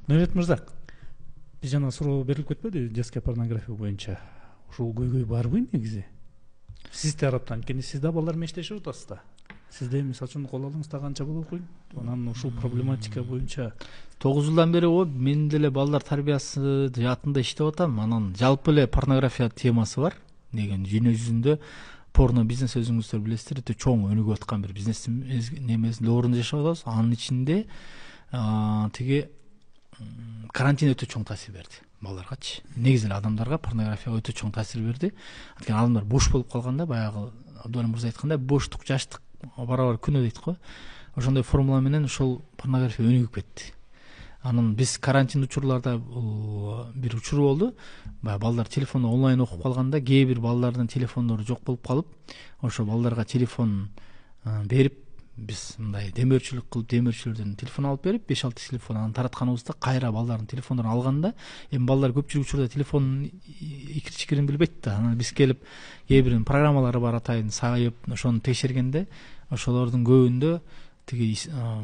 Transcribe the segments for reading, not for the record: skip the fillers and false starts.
Мырза мырза, биз жана суроо берилип кетпеди детская порнография боюнча? Ушул көйгөй барбы негизи? Сиз тараптан, анткени сиз да балдар менен иштешип атасыз да. Сизде мисалы үчүн кол алыңызда канча болот койт? Анан ушул проблематика боюнча 9 жылдан бери мен деле балдар тарбиясы жаатында иштеп атам. Анан жалпы эле порнография темасы бар деген дүйнө жүзүндө порно бизнес өзүңүздөр билесиздер, өтө чоң өнүгүп аткан бир бизнес немесинде орунда жашап атабыз. Анын ичинде тиги карантин өтө чоң таасир берди балдаргачы. Негизи эле адамдарга порнография өтө чоң таасир берди. Анткени адамдар бош болуп калганда, баягы Абдулла мырза айткандай, боштук, жаштык барабар күнөө дейт го. Ошондой формула менен ошол порнография өнүгүп кетти. Анан биз карантин учурларда бир учур болду. Балдар телефондо онлайн окуп калганда, кээ бир балдардын телефондору жок болуп калып, ошо балдарга телефон берип, биз мындай демөөрчүлүк кылып, демөөрчүлөрдөн телефон алып берип, 5-6 телефон анан таратканыбызда, кайра балдардын телефондорун алганда, эми балдар көпчүлүк учурда телефондун икир-чикирин билбейт да. Анан биз келип, кээ биринин программалары бар атайын сайып, ошону текшергенде, ошолордун көбүндө тиги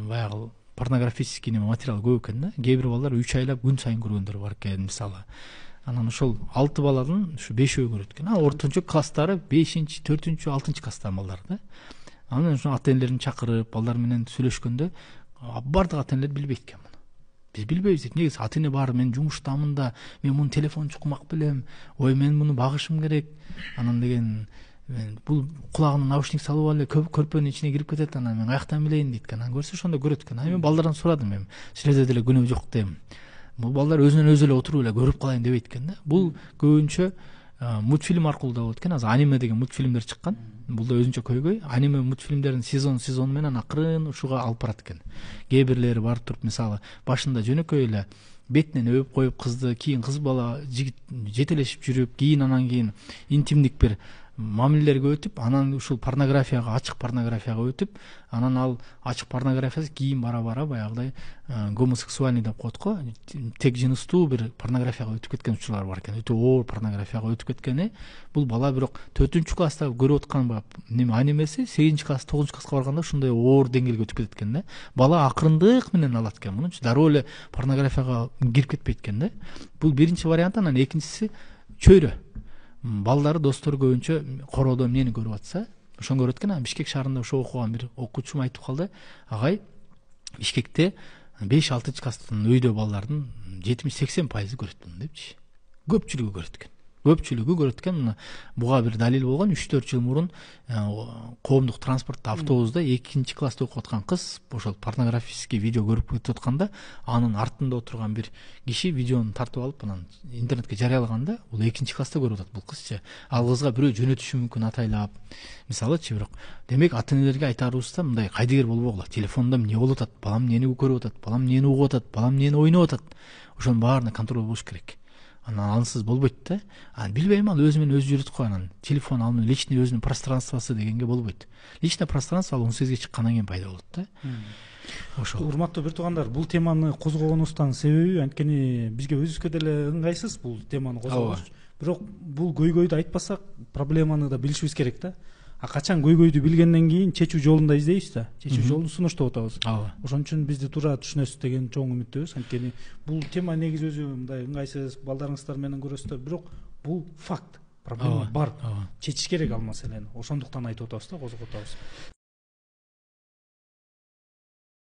баягы порнографический материал көп экен да. Кээ бир балдар 3 айлап күн сайын көргөндөр бар экен мисалы. Анан ошол 6 баладан ушу 5өө көрөт экен. Ортончу класстары 5-чи, 4-чү, 6-чы класстагы балдар да. Анан ошо ата-энелерин чакырып, балдар менен сүйлөшкөндө бардык ата-энелер билбейт экен муну. Биз билбейбиз дейт. Негизи ата-эне бар, мен жумуштамын да, мен муну телефон чукмак билем. Ой, мен муну багышым керек. Анан деген бул кулагына наушник салып алып көрпөнүн ичине кирип кетет, анан мен каяктан билейин дейт экен. Анан көрсө ошондо көрөт экен. Мен балдардан сурадым, мен силерде деле күнөө жок дейм. Бул балдар өзүнөн өзү эле отуруп эле көрүп калайын дебейт экен да. Бул көбүнчө мультфильм аркылуу да болот экен. Азыр аниме деген мультфильмдер чыккан. Бул да өзүнчө көйгөй. Аниме мультфильмдердин сезон менен акырын ушуга алып барат экен. Кээ бирлери барып туруп, мисалы, башында жөнөкөй эле бетинен өп коюп кызды, кийин кыз бала жигит жетелешип жүрүп, кийин анан кийин интимдик бир мамилелерге өтүп, анан ушул порнографияга, ачык порнографияга өтүп, анан ал ачык порнографиясы кийин бара-бара баягыдай гомосексуальный деп коет го, тек жыныстуу бир порнографияга өтүп кеткен учурлар бар экен. Өтө оор порнографияга өтүп кеткени, бул бала бирок 4-чү класста көрүп аткан неме анимеси 8-чи класс, 9-чу класска барганда ушундай оор деңгээлге өтүп кетет экен да. Бала акырындык менен алат экен муну, дароо эле порнографияга кирип кетпейт экен да. Бул биринчи вариант. Анан экинчиси чөйрө. Балдары, достору көбүнчө короодо эмнени көрүп атса, ошону көрөт экен. Бишкек шаарында ошо окуган бир окуучум айтып калды. Агай, Бишкекте 5-6 класстын өйдө балдардын 70-80% көрөт муну депчи. Көпчүлүгү көрөт экен. Көпчүлүгү көрөт экен. Буга бир далил болгон. 3-4 жыл мурун коомдук транспортто, автобуста 2-чи класста окуп аткан кыз ошол порнографический видео көрүп кетип атканда, анын артында отурган бир киши видеону тартып алып, анан интернетке жарыялаганда, бул 2-чи класста көрүп атат бул кызчы. Ал кызга бирөө жөнөтүшү мүмкүн атайлап. Мисалычы, бирок демек ата-энелерге айтарыбызда мындай кайдыгер болбогула. Телефондо эмне болуп атат, балам эмнени көрүп атат, балам эмнени угуп атат, балам эмнени ойноп атат. Ошонун баарына контроль болуш керек. Анан ансыз болбойт да. Анан билбейм, ал өзү менен өзү жүрөт го. Анан телефон ал личный өзүнүн пространствосы дегенге болбойт. Личный пространство ал 18ге чыккандан кийин пайда болот да. Ошол. Урматтуу бир туугандар, бул теманы козгогонубуздун себеби анткени бизге өзүбүзгө деле ыңгайсыз бул теманы козгогош. Бирок бул көйгөйдү айтпасак, проблеманы да билишибиз керек да. Качан көйгөйдү билгенден кийин чечүү жолунда издейбиз да. Чечүү жолун сунуштап атабыз. Ошон үчүн бизди туура түшүнөсүз деген чоң үмүттөбүз. Анткени бул тема негизи өзү мындай ыңгайсыз, балдарыңыздар менен көрөсүздөр, бирок бул факт. Проблема бар. Чечиш керек ал маселени. Ошондуктан айтып атабыз да, козгоп атабыз.